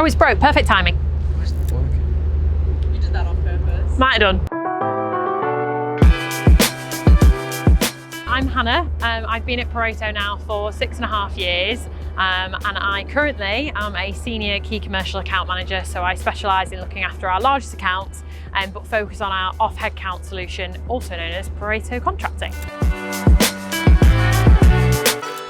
Oh, it's broke. Perfect timing. Why is it working? You did that on purpose. Might have done. I'm Hannah. I've been at Pareto now for 6.5 years. And I currently am a senior key commercial account manager, so I specialise in looking after our largest accounts, but focus on our off-headcount solution, also known as Pareto Contracting.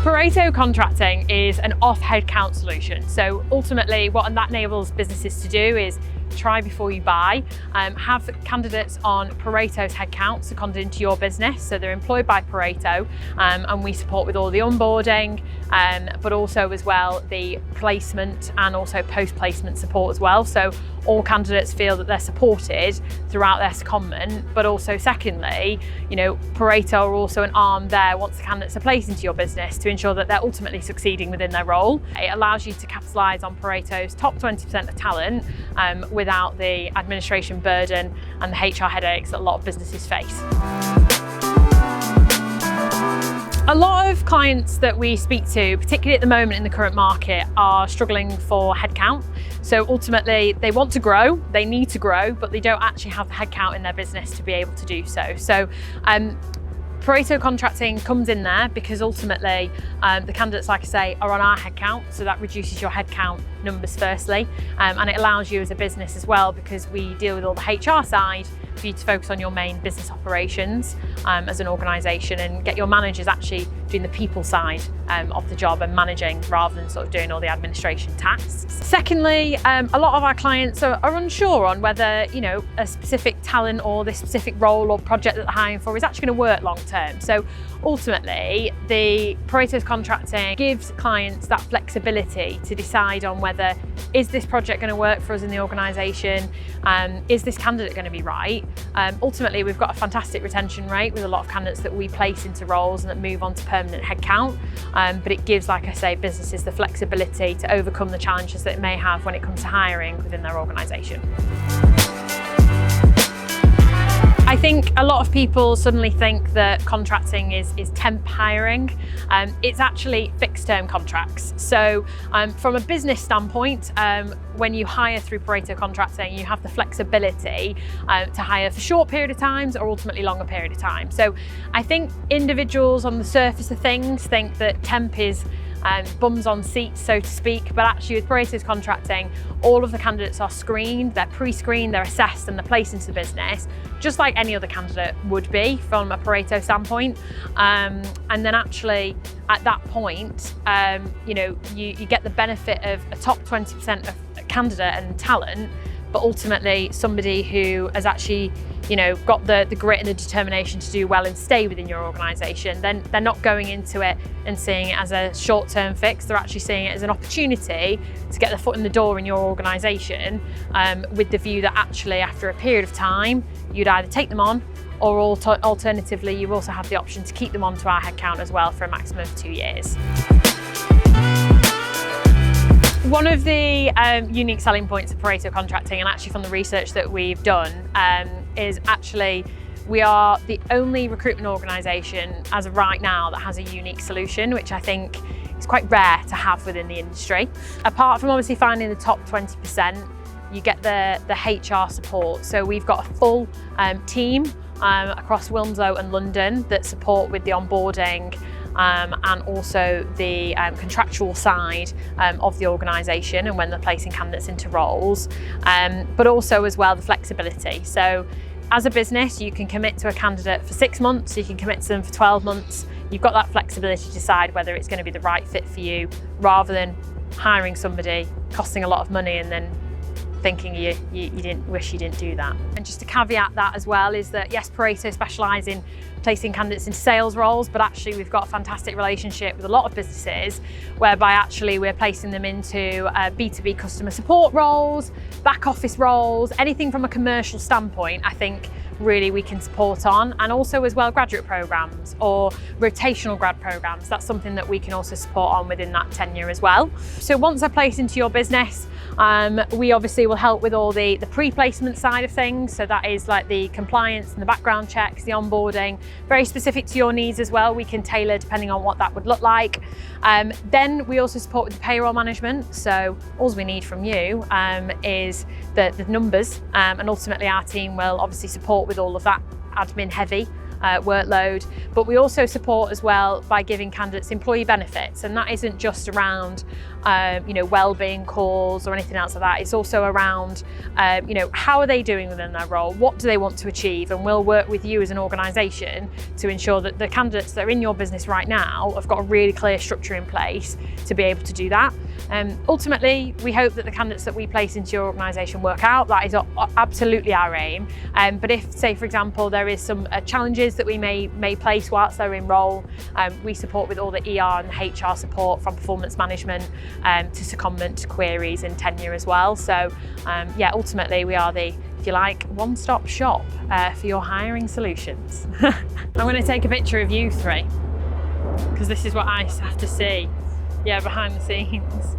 Pareto Contracting is an off-headcount solution. So ultimately what that enables businesses to do is try before you buy, have candidates on Pareto's headcount seconded into your business. So they're employed by Pareto, and we support with all the onboarding, but also as well the placement and also post-placement support as well. So all candidates feel that they're supported throughout their secondment, but also secondly, Pareto are also an arm there once the candidates are placed into your business to ensure that they're ultimately succeeding within their role. It allows you to capitalise on Pareto's top 20% of talent without the administration burden and the HR headaches that a lot of businesses face. A lot of clients that we speak to, particularly at the moment in the current market, are struggling for headcount. So ultimately they want to grow, they need to grow, but they don't actually have the headcount in their business to be able to do so. So Pareto Contracting comes in there because ultimately the candidates, like I say, are on our headcount, so that reduces your headcount numbers firstly, and it allows you as a business as well, because we deal with all the HR side, for you to focus on your main business operations as an organisation and get your managers actually doing the people side of the job and managing rather than sort of doing all the administration tasks. Secondly, a lot of our clients are unsure on whether a specific talent or this specific role or project that they're hiring for is actually going to work long term. So ultimately, the Pareto Contracting gives clients that flexibility to decide on whether is this project going to work for us in the organisation, is this candidate going to be right. Ultimately, we've got a fantastic retention rate with a lot of candidates that we place into roles and that move on to permanent headcount, but it gives, like I say, businesses the flexibility to overcome the challenges that it may have when it comes to hiring within their organisation. I think a lot of people suddenly think that contracting is temp hiring. It's actually fixed term contracts. So from a business standpoint, when you hire through Pareto Contracting, you have the flexibility to hire for short period of times or ultimately longer period of time. So I think individuals on the surface of things think that temp is bums on seats, so to speak, but actually with Pareto's Contracting, all of the candidates are screened, they're pre-screened, they're assessed and they're placed into the business, just like any other candidate would be from a Pareto standpoint. And then actually at that point, you get the benefit of a top 20% of candidate and talent, but ultimately somebody who has actually got the grit and the determination to do well and stay within your organisation. Then they're not going into it and seeing it as a short-term fix. They're actually seeing it as an opportunity to get their foot in the door in your organisation, with the view that actually after a period of time, you'd either take them on or alternatively, you also have the option to keep them onto our headcount as well for a maximum of 2 years. One of the unique selling points of Pareto Contracting, and actually from the research that we've done, is actually we are the only recruitment organisation as of right now that has a unique solution, which I think is quite rare to have within the industry. Apart from obviously finding the top 20%, you get the HR support. So we've got a full team across Wilmslow and London that support with the onboarding, and also the contractual side of the organisation and when they're placing candidates into roles, but also as well the flexibility. So as a business, you can commit to a candidate for 6 months, you can commit to them for 12 months. You've got that flexibility to decide whether it's going to be the right fit for you, rather than hiring somebody, costing a lot of money and then thinking you wish you didn't do that. And just to caveat that as well is that yes, Pareto specialise in placing candidates into sales roles, but actually we've got a fantastic relationship with a lot of businesses whereby actually we're placing them into B2B customer support roles, back office roles, anything from a commercial standpoint. I think really we can support on, and also as well graduate programs or rotational grad programs. That's something that we can also support on within that tenure as well. So once they're placed into your business, we obviously will help with all the pre-placement side of things. So that is like the compliance and the background checks, the onboarding, very specific to your needs as well. We can tailor depending on what that would look like. Then we also support with the payroll management. So all we need from you is the numbers, and ultimately our team will obviously support with all of that admin heavy workload, but we also support as well by giving candidates employee benefits, and that isn't just around well-being calls or anything else like that. It's also around how are they doing within their role, what do they want to achieve, and we'll work with you as an organisation to ensure that the candidates that are in your business right now have got a really clear structure in place to be able to do that. Ultimately, we hope that the candidates that we place into your organisation work out. That is absolutely our aim. But if, say for example, there is some challenges that we may place whilst they're in role, we support with all the ER and the HR support from performance management to secondment to queries and tenure as well. So yeah, ultimately we are the, if you like, one-stop shop for your hiring solutions. I'm going to take a picture of you three because this is what I have to see, yeah, behind the scenes.